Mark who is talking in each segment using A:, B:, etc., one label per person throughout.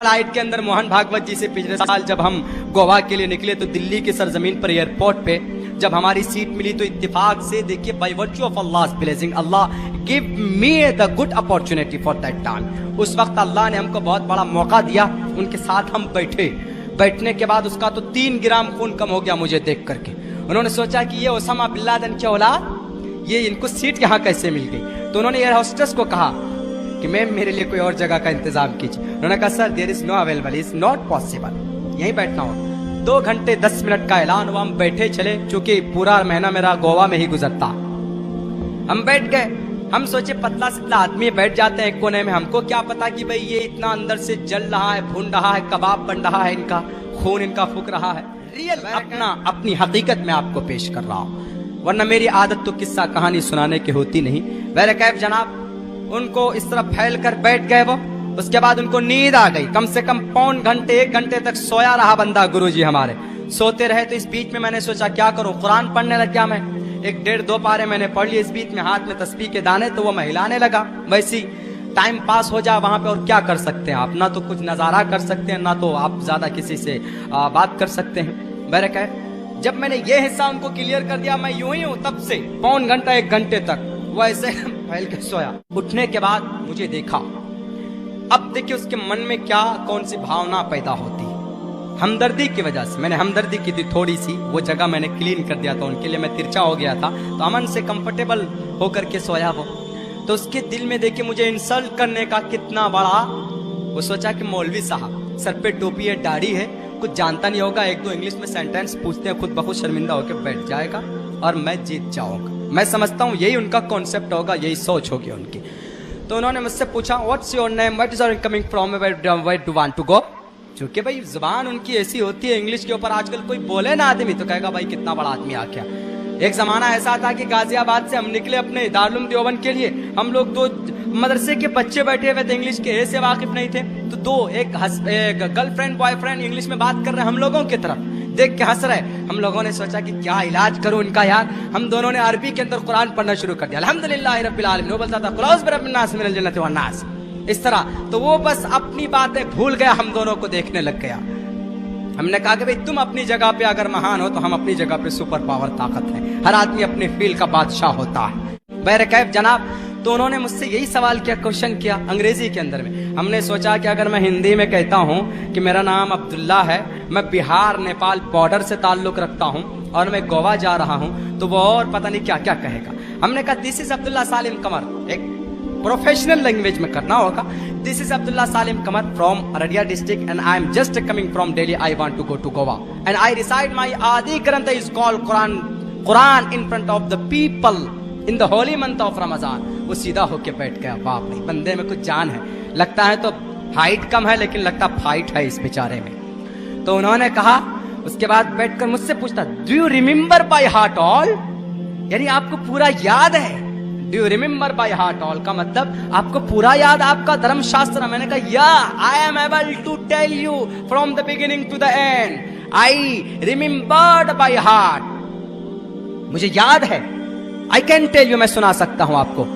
A: Flight के अंदर मोहन भागवत जी से पिछले साल जब हम गोवा के लिए निकले तो दिल्ली की सरजमीन पर एयरपोर्ट पे जब हमारी सीट मिली तो इत्तेफाक से देखिए by virtue of Allah's blessing Allah give me the good opportunity for that time. उस वक्त अल्लाह ने हमको बहुत बड़ा मौका दिया, उनके साथ हम बैठने के बाद उसका तो 3 ग्राम खून कम हो गया मुझे देख करके। उन्होंने सोचा कि ये ओसामा बिन लादेन की औलाद, ये इनको सीट यहाँ कैसे मिल गई। तो उन्होंने एयर होस्टेस को कहा कि मैम मेरे लिए कोई और जगह का इंतजाम कीजिए। उन्होंने कहा sir there is no available, is not possible, यहीं बैठना हो। 2 घंटे 10 मिनट का ऐलान हुआ, हम बैठे चले, चूंकि पूरा महीना मेरा गोवा में ही गुजरता। हम बैठ गए, हम सोचे पतला सितला आदमी बैठ जाते हैं एक कोने में, हमको क्या पता कि भाई ये इतना अंदर से जल रहा है, भून रहा है, कबाब बन रहा है, इनका खून इनका फूक रहा है। रियल अपनी हकीकत में आपको पेश कर रहा हूँ, वरना मेरी आदत तो किस्सा कहानी सुनाने की होती नहीं। वैसे कैफ जनाब उनको इस तरह फैल कर बैठ गए वो। उसके बाद उनको नींद आ गई, कम से कम 1 घंटे तक सोया रहा बंदा। गुरुजी हमारे सोते रहे, तो इस बीच में मैंने सोचा क्या करूं, कुरान पढ़ने लग गया मैं। 1-1.5-2 पारे मैंने पढ़ लिए, इस बीच में हाथ में तस्बीह के दाने तो वो मैं हिलाने लगा। वैसी टाइम पास हो जाए वहां पे, और क्या कर सकते हैं आप, ना तो कुछ नजारा कर सकते हैं, ना तो आप ज्यादा किसी से बात कर सकते हैं। बहरकैफ जब मैंने ये हिस्सा उनको क्लियर कर दिया, मैं यूं ही हूं तब से 1 घंटे तक वो ऐसे फैल के सोया। उठने के बाद मुझे देखा, अब देखिए उसके मन में क्या कौन सी भावना पैदा होती है। हमदर्दी की वजह से मैंने हमदर्दी की थी थोड़ी सी, वो जगह मैंने क्लीन कर दिया था उनके लिए, मैं तिरछा हो गया था तो अमन से कंफर्टेबल होकर के सोया वो। तो उसके दिल में देखिए मुझे इंसल्ट करने का कितना बड़ा, वो सोचा कि मौलवी साहब सर पे टोपी है, दाढ़ी है, कुछ जानता नहीं होगा, 1-2 इंग्लिश में सेंटेंस पूछते हैं, खुद ब खुद शर्मिंदा होकर बैठ जाएगा और मैं जीत जाऊंगा। मैं समझता हूँ यही उनका कॉन्सेप्ट होगा, यही सोच होगी उनकी। तो उन्होंने मुझसे पूछा what's your name, what is are coming from, where do want to go. चूंकि भाई जुबान उनकी ऐसी होती है, इंग्लिश के ऊपर आजकल कोई बोले ना आदमी तो कहेगा भाई कितना बड़ा आदमी आ गया। एक जमाना ऐसा था कि गाजियाबाद से हम निकले अपने दारुल उलूम देवबंद के लिए, हम लोग 2 मदरसे के बच्चे बैठे हुए थे, इंग्लिश के ए से वाकिफ नहीं थे, तो एक गर्लफ्रेंड बॉयफ्रेंड इंग्लिश में बात कर रहे हम लोगों की तरफ देख के हंस रहे। हम लोगों ने सोचा कि क्या इलाज करूं इनका यार। हम दोनों ने अरबी के अंदर कुरान पढ़ना शुरू कर दिया, अल्हम्दुलिल्लाह रब्बिल आलमीन। वो बोलता था कुलौज़ बिरब्बिन नास मिनल जन्नति वन नास, इस तरह। तो वो बस अपनी बातें भूल गया, हम दोनों को देखने लग गया। हमने कहा कि भाई तुम अपनी जगह पे अगर महान हो तो हम अपनी जगह पे सुपर पावर ताकत है, हर आदमी अपने फील्ड का बादशाह होता है। बहरकैफ जनाब तो उन्होंने मुझसे यही सवाल किया, क्वेश्चन किया अंग्रेजी के अंदर में। हमने सोचा कि अगर मैं हिंदी में कहता हूँ कि मेरा नाम अब्दुल्ला है, मैं बिहार नेपाल बॉर्डर से ताल्लुक रखता हूँ और मैं गोवा जा रहा हूँ, तो वो और पता नहीं क्या क्या कहेगा। हमने कहा दिस इज अब्दुल्ला सालिम कमर, एक प्रोफेशनल लैंग्वेज में करना होगा। This is Abdullah Salim Qamar from Araria district and I am just coming from Delhi, I want to go to Goa and I reside my आदि ग्रंथ is called Quran in front of the people in the holy month of Ramzan. वो सीधा होके बैठ गया, बाप रे बंदे में कुछ जान है, लगता है तो हाइट कम है लेकिन लगता फाइट है इस बेचारे में। तो उन्होंने कहा, उसके बाद बैठकर मुझसे पूछता do you remember by heart all, यानी आपको पूरा याद है। Do you remember by heart all का मतलब आपको पूरा याद आपका धर्मशास्त्र। मैंने कहा yeah I am able to tell you from the beginning to the end, I remembered by heart, मुझे याद है, आई कैन टेल यू, मैं सुना सकता हूं आपको।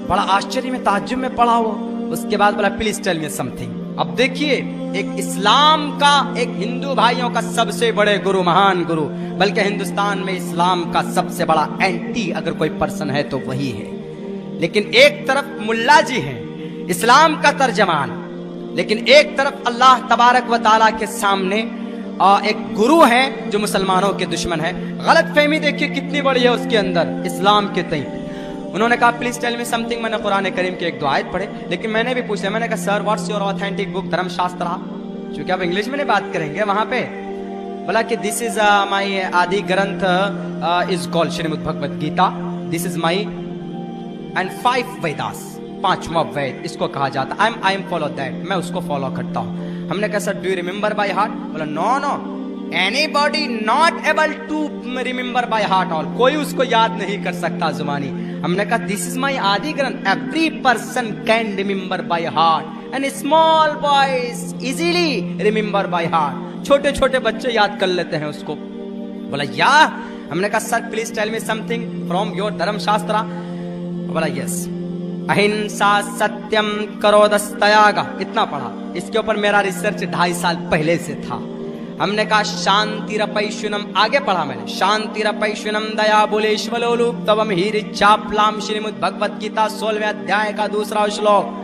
A: बड़ा आश्चर्य में ताज्जुब में पड़ा वो। उसके बाद बोला प्लीज टेल मी समथिंग। अब देखिए एक इस्लाम का, एक हिंदू भाइयों का सबसे बड़े गुरु, महान गुरु, बल्कि हिंदुस्तान में इस्लाम का सबसे बड़ा एंटी अगर कोई पर्सन है तो वही है। लेकिन एक तरफ मुल्ला जी हैं इस्लाम का तर्जमान, लेकिन एक तरफ अल्लाह तबारक व तआला के सामने एक गुरु है जो मुसलमानों के दुश्मन है। गलत फहमी देखिए कितनी बड़ी है उसके अंदर इस्लाम के तई। उन्होंने कहा प्लीज टेल मी समथिंग। मैंने कुरान करीम के 1-2 आयत पढ़े, लेकिन मैंने भी पूछा, मैंने कहा sir what's your authentic book धर्मशास्त्र, क्योंकि आप इंग्लिश में नहीं बात करेंगे वहां पे। बोला कि दिस इज माई आदि ग्रंथ is called Shrimad Bhagavad Gita, this is my end 5 Vedas, 5वां वेद इसको कहा जाता। आई एम फॉलो दैट, मैं उसको फॉलो करता हूँ। हमने कहा sir do you remember by heart. बोला no anybody not able to remember by heart all, कोई उसको याद नहीं कर सकता जुबानी। हमने कहा दिस इज माई आदि ग्रंथ, every person can remember by heart and small boys easily remember by heart, छोटे छोटे बच्चे याद कर लेते हैं उसको। बोला या। हमने कहा sir please tell me something from your धर्मशास्त्र। बोला यस। अहिंसा सत्यम करोदस्तयागा, इतना पढ़ा। इसके ऊपर मेरा रिसर्च 2.5 साल पहले से था। हमने कहा शांतिरपैशुनम, आगे पढ़ा मैंने, शांतिरपैशुनम दया बुलेश्वलोलूप तवम हीर चापलाम श्रीमद् भगवत गीता 16वें अध्याय का 2रा श्लोक।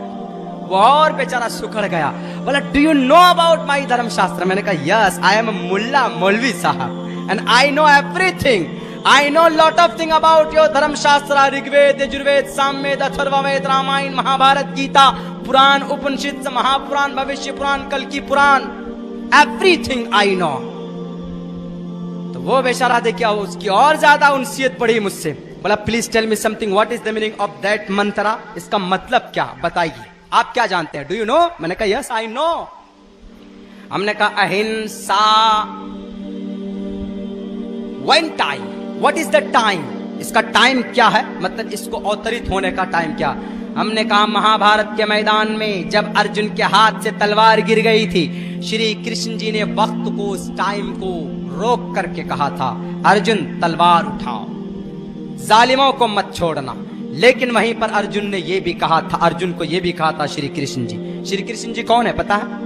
A: वो और बेचारा सुखड़ गया, बोला do you know about my धर्मशास्त्र? मैंने कहा यस, आई एम मुल्ला मौलवी साहब and I know everything, I know lot of thing about your धर्मशास्त्र, ऋग्वेद यजुर्वेद सामवेद अथर्ववेद रामायण महाभारत गीता पुराण उपनिषद महापुराण भविष्य पुराण कल की पुराण, एवरीथिंग आई नो। तो वो बेचारा देखिए उसकी और ज्यादा उनसियत बढ़ी मुझसे, बोला please tell me something, what is the meaning of that mantra, इसका मतलब क्या बताइए, आप क्या जानते हैं, डू यू नो? मैंने कहा यस आई नो। हमने कहा अहिंसा, when time, what is the time, इसका टाइम क्या है, मतलब इसको अवतरित होने का टाइम क्या? हमने कहा महाभारत के मैदान में जब अर्जुन के हाथ से तलवार गिर गई थी, श्री कृष्ण जी ने वक्त को, उस टाइम को रोक करके कहा था अर्जुन तलवार उठाओ, जालिमों को मत छोड़ना। लेकिन वहीं पर अर्जुन ने ये भी कहा था, अर्जुन को ये भी कहा था श्री कृष्ण जी। श्री कृष्ण जी कौन है पता है?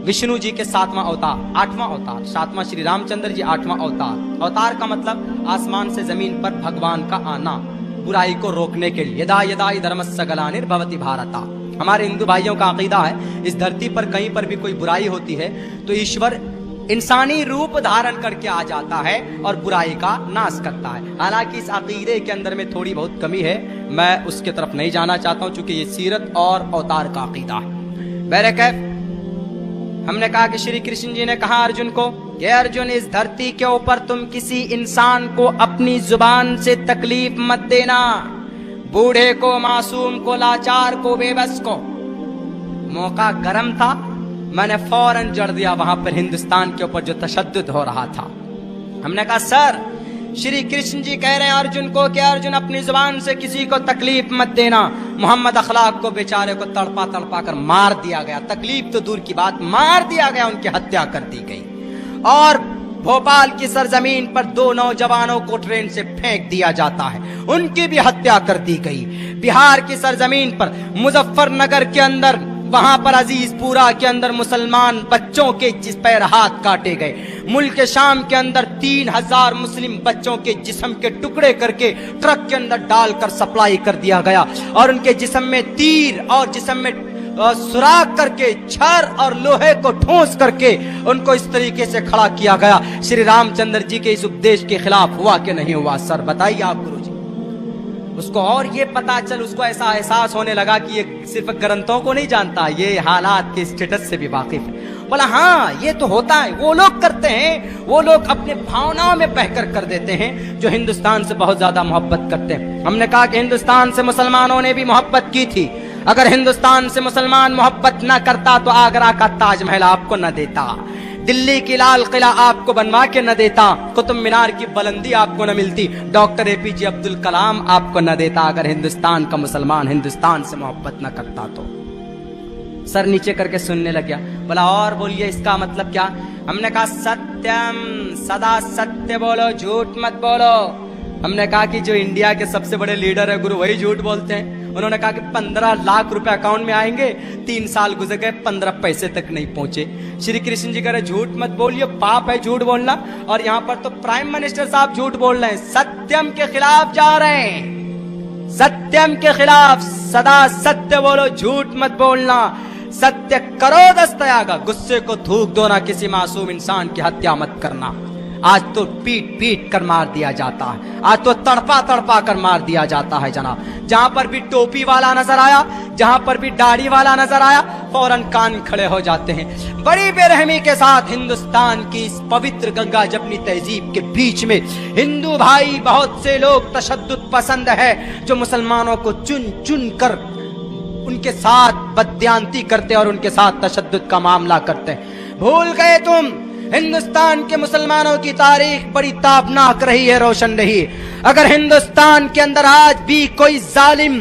A: विष्णु जी के 7वां अवतार, 8वां अवतार, 7वां श्री रामचंद्र जी 8वां अवतार। अवतार का मतलब आसमान से जमीन पर भगवान का आना, बुराई को रोकने के लिए। यदा यदा धर्मस्य ग्लानिर्भवति भारत, हमारे हिंदू भाइयों का अकीदा है इस धरती पर कहीं पर भी कोई बुराई होती है तो ईश्वर इंसानी रूप धारण करके आ जाता है और बुराई का नाश करता है। हालांकि इस अकीदे के अंदर में थोड़ी बहुत कमी है, मैं उसके तरफ नहीं जाना चाहता हूं क्योंकि ये सीरत और अवतार का अकीदा है। बहरकैफ हमने कहा कि श्री कृष्ण जी ने कहा अर्जुन को कि अर्जुन इस धरती के ऊपर तुम किसी इंसान को अपनी जुबान से तकलीफ मत देना, बूढ़े को, मासूम को, लाचार को, बेबस को। मौका गर्म था, मैंने फौरन जड़ दिया वहां पर हिंदुस्तान के ऊपर जो तशद्दुद हो रहा था। हमने कहा सर श्री कृष्ण जी कह रहे हैं अर्जुन को कि अर्जुन अपनी जुबान से किसी को तकलीफ मत देना। मोहम्मद अखलाक को बेचारे को तड़पा तड़पा कर मार दिया गया, तकलीफ तो दूर की बात, मार दिया गया, उनकी हत्या कर दी गई। और भोपाल की सरजमीन पर 2 नौजवानों को ट्रेन से फेंक दिया जाता है, उनकी भी हत्या कर दी गई। बिहार की सरजमीन पर मुजफ्फरनगर के अंदर, वहां पर अजीजपुरा के अंदर मुसलमान बच्चों के जिस पैर हाथ काटे गए। मुल्क शाम के अंदर 3000 मुस्लिम बच्चों के जिस्म के टुकड़े करके ट्रक के अंदर डालकर सप्लाई कर दिया गया और उनके जिस्म में तीर और जिस्म में सुराख करके छर और लोहे को ठोस करके उनको इस तरीके से खड़ा किया गया। श्री रामचंद्र जी के इस उपदेश के खिलाफ हुआ कि नहीं हुआ? सर बताइए आप गुरुजी। उसको और ये पता चल, उसको ऐसा एहसास होने लगा कि ये सिर्फ ग्रंथों को नहीं जानता, ये हालात के स्टेटस से भी वाकिफ है। बोला हाँ ये तो होता है, वो लोग करते हैं, वो लोग अपने भावनाओं में बहकर कर देते हैं जो हिंदुस्तान से बहुत ज्यादा मोहब्बत करते हैं। हमने कहा कि हिंदुस्तान से मुसलमानों ने भी मोहब्बत की थी। अगर हिंदुस्तान से मुसलमान मोहब्बत न करता तो आगरा का ताजमहल आपको न देता, दिल्ली की लाल किला आपको बनवा के न देता, कुतुब मीनार की बुलंदी आपको न मिलती, डॉक्टर एपीजे अब्दुल कलाम आपको न देता अगर हिंदुस्तान का मुसलमान हिंदुस्तान से मोहब्बत न करता तो। सर नीचे करके सुनने लग गया। बोला और बोलिए इसका मतलब क्या? हमने कहा सत्यम, सदा सत्य बोलो, झूठ मत बोलो। हमने कहा कि जो इंडिया के सबसे बड़े लीडर है गुरु, वही झूठ बोलते हैं। उन्होंने कहा कि 15 लाख रुपए अकाउंट में आएंगे, 3 साल गुजर गए, 15 पैसे तक नहीं पहुंचे। श्री कृष्ण जी कह रहे झूठ मत बोलिए, पाप है झूठ बोलना। और यहाँ पर तो प्राइम मिनिस्टर साहब झूठ बोल रहे हैं, सत्यम के खिलाफ जा रहे हैं, सत्यम के खिलाफ। सदा सत्य बोलो, झूठ मत बोलना, सत्य करो दस्तयागा, गुस्से को थूक दो ना, किसी मासूम इंसान की हत्या मत करना। आज तो पीट पीट कर मार दिया जाता है, आज तो तड़पा तड़पा कर मार दिया जाता है जनाब। जहां पर भी टोपी वाला नजर आया, जहां पर भी दाढ़ी वाला नजर आया, फौरन कान खड़े हो जाते हैं। बड़ी बेरहमी के साथ हिंदुस्तान की इस पवित्र गंगा जमनी तहजीब के बीच में हिंदू भाई बहुत से लोग तशद्दुद पसंद है जो मुसलमानों को चुन चुन कर उनके साथ बददियांती करते और उनके साथ तशद्दुद का मामला करते हैं। भूल गए तुम, हिंदुस्तान के मुसलमानों की तारीख बड़ी ताबनाक रही है, रोशन रही। अगर हिंदुस्तान के अंदर आज भी कोई जालिम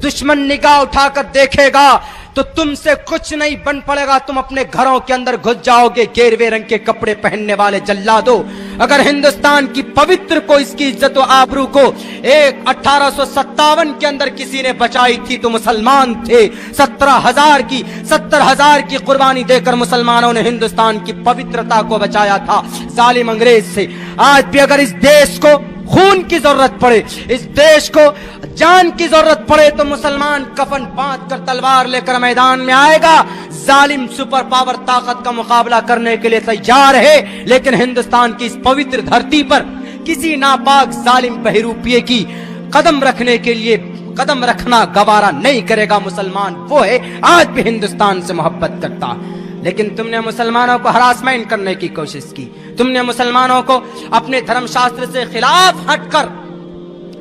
A: दुश्मन निगाह उठाकर देखेगा तो तुमसे कुछ नहीं बन पड़ेगा, तुम अपने घरों के अंदर घुस जाओगे। गेरवे रंग के कपड़े पहनने वाले जल्लादो, अगर हिंदुस्तान की पवित्र को, इसकी इज्जत व आबरू को एक 1857 के अंदर किसी ने बचाई थी तो मुसलमान थे। 70,000 की कुर्बानी देकर मुसलमानों ने हिंदुस्तान की पवित्रता को बचाया था जालिम अंग्रेज से। आज भी अगर इस देश को खून की जरूरत पड़े, इस देश को जान की जरूरत पड़े, तो मुसलमान कफन बांध कर तलवार लेकर मैदान में आएगा। जालिम सुपर पावर ताकत का मुकाबला करने के लिए तैयार है, लेकिन हिंदुस्तान की इस पवित्र धरती पर किसी नापाक जालिम बहरूपिये की कदम रखने के लिए कदम रखना गवारा नहीं करेगा मुसलमान। वो है आज भी हिंदुस्तान से मोहब्बत करता। लेकिन तुमने मुसलमानों को हरासमेंट करने की कोशिश की, तुमने मुसलमानों को अपने धर्मशास्त्र से खिलाफ हटकर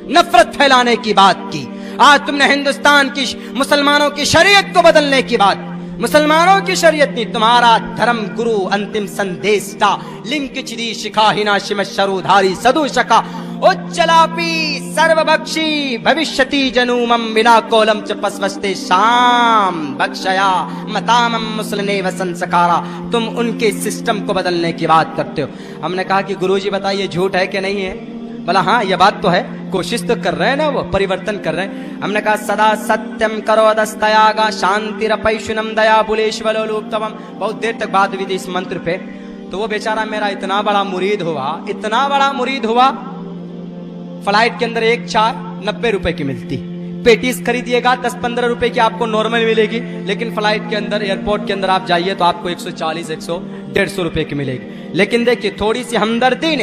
A: नफरत फैलाने की बात की। आज तुमने हिंदुस्तान की मुसलमानों की शरीयत को बदलने की बात, मुसलमानों की शरीयत नहीं, तुम्हारा धर्म गुरु अंतिम संदेशता लिंक चिरी शिखाहिना शिम शरुधारी सदुशका उच्चलापी सर्वभक्षी भविष्यति जनूमम बिना कोलम च पस्वस्ते शाम बक्षया मतामम मुसलने व संस्कारा। तुम उनके सिस्टम को बदलने की बात करते हो। हमने कहा कि गुरुजी बताइए झूठ है कि नहीं है? बोला हाँ ये बात तो है, कोशिश तो कर रहे हैं ना, वो परिवर्तन कर रहे हैं। हमने कहा सदा सत्यम करो दस्तयागा शांतिरपैशुनम दया बुलेश्वलोलुप्तवम। बहुत देर तक बात हुई थी इस मंत्र पे। तो वो बेचारा मेरा इतना बड़ा मुरीद हुआ, फ्लाइट के अंदर एक चाय 90 रुपए की मिलती, पेटीज खरीदिएगा 10-15 रुपए की आपको नॉर्मल मिलेगी, लेकिन फ्लाइट के अंदर एयरपोर्ट के अंदर आप जाइए तो आपको 140-150 रुपए की मिलेगी। लेकिन देखिए थोड़ी सी हमदर्दी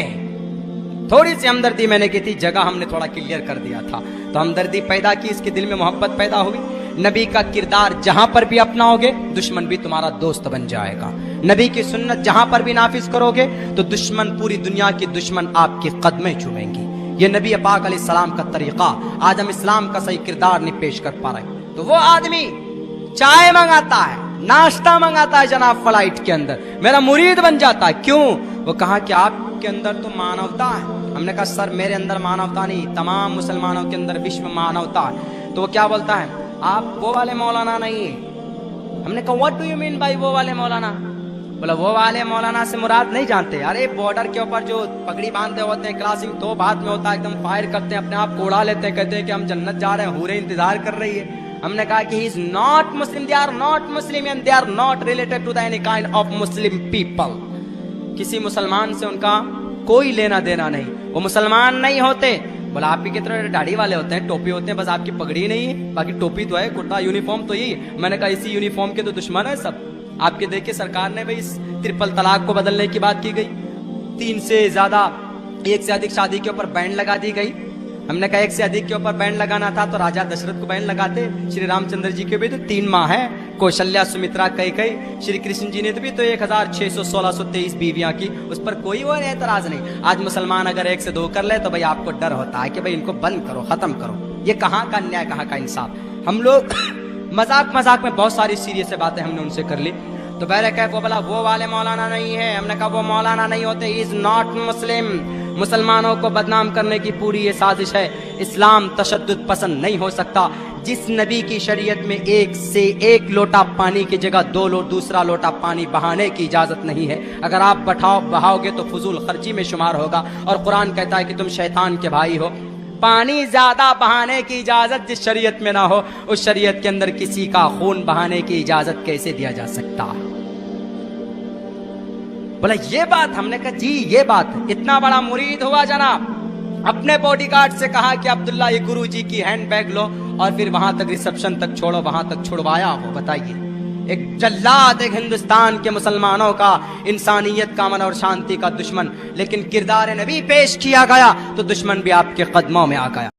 A: मैंने की थी, जगह हमने थोड़ा क्लियर कर दिया था, तो हमदर्दी पैदा की, इसके दिल में मोहब्बत पैदा हुई। नबी का किरदार जहां पर भी अपनाओगे दुश्मन भी तुम्हारा दोस्त बन जाएगा। नबी की सुन्नत जहां पर भी नाफिज करोगे तो दुश्मन, पूरी दुनिया के दुश्मन आपके कदमें चूमेंगी। ये नबी पाक अलैहिस्सलाम का तरीका। आज हम इस्लाम का सही किरदार नहीं पेश कर पा रहे। तो वो आदमी चाय मंगाता है, नाश्ता मंगाता है जनाब फ्लाइट के अंदर, मेरा मुरीद बन जाता है। क्यों? वो कहा कि आपके अंदर तो मानवता है। हमने कहा सर मेरे अंदर मानवता नहीं, तमाम मुसलमानों के अंदर विश्व मानवता है। तो वो क्या बोलता है, आप वो वाले मौलाना नहीं है। हमने कहा what do you mean by वो वाले मौलाना? बोला वो वाले मौलाना से मुराद नहीं जानते, अरे बॉर्डर के ऊपर जो पगड़ी बांधते होते हैं, क्लासिंग तो बाद में होता है, एकदम फायर करते हैं, अपने आप को उड़ा लेते हैं, कहते हैं कि हम जन्नत जा रहे हैं, हूरें इंतजार कर रही है। हमने कहा कि he is not Muslim, they are not Muslim and they are not related to the any kind of Muslim people. किसी मुसलमान से उनका कोई लेना देना नहीं, वो मुसलमान नहीं होते। बोला आप की तरह दाढ़ी वाले होते हैं, टोपी होते हैं, बस आपकी पगड़ी नहीं है, बाकी टोपी तो है, कुर्ता यूनिफॉर्म तो यही है। मैंने कहा इसी यूनिफॉर्म के तो दुश्मन है सब। आपके देखिए सरकार ने भाई इस ट्रिपल तलाक को बदलने की बात की गई, 3 से ज्यादा, 1 से अधिक शादी के ऊपर बैन लगा दी गई। हमने कहा 1 से अधिक के ऊपर बैन लगाना था तो राजा दशरथ को बैन लगाते, श्री रामचंद्र जी के भी तो 3 माँ है, कौशल्या, सुमित्रा, कैकेयी। श्री कृष्ण जी ने तो भी तो 1623 बीवियां की, उस पर कोई वो एतराज नहीं। आज मुसलमान अगर 1 से 2 कर ले तो भाई आपको डर होता है कि भाई इनको बंद करो, खत्म करो। ये कहाँ का अन्याय, कहाँ का इंसाफ। हम लोग मजाक में बहुत सारी सीरियस बातें हमने उनसे कर ली। तो पहले कह वो बोला वो वाले मौलाना नहीं है। हमने कहा वो मौलाना नहीं होते, इज नॉट मुस्लिम। मुसलमानों को बदनाम करने की पूरी ये साजिश है। इस्लाम तशद्दुद पसंद नहीं हो सकता। जिस नबी की शरीयत में 1 से 1 लोटा पानी की जगह 2 दूसरा लोटा पानी बहाने की इजाजत नहीं है। अगर आप बहाओगे तो फजूल खर्ची में शुमार होगा। और कुरान कहता है कि तुम शैतान के भाई हो। पानी ज्यादा बहाने की इजाजत जिस शरीयत में ना हो, उस शरीयत के अंदर किसी का खून बहाने की इजाजत कैसे दिया जा सकता है? बोला ये बात। हमने कहा जी ये बात। इतना बड़ा मुरीद हुआ जनाब, अपने बॉडीगार्ड से कहा कि अब्दुल्ला ये गुरु जी की हैंड बैग लो और फिर वहां तक रिसेप्शन तक छोड़ो, वहां तक छुड़वाया वो। बताइए, एक जल्लाद, एक हिंदुस्तान के मुसलमानों का, इंसानियत का, अमन और शांति का दुश्मन, लेकिन किरदार नबी पेश किया गया तो दुश्मन भी आपके कदमों में आ गया।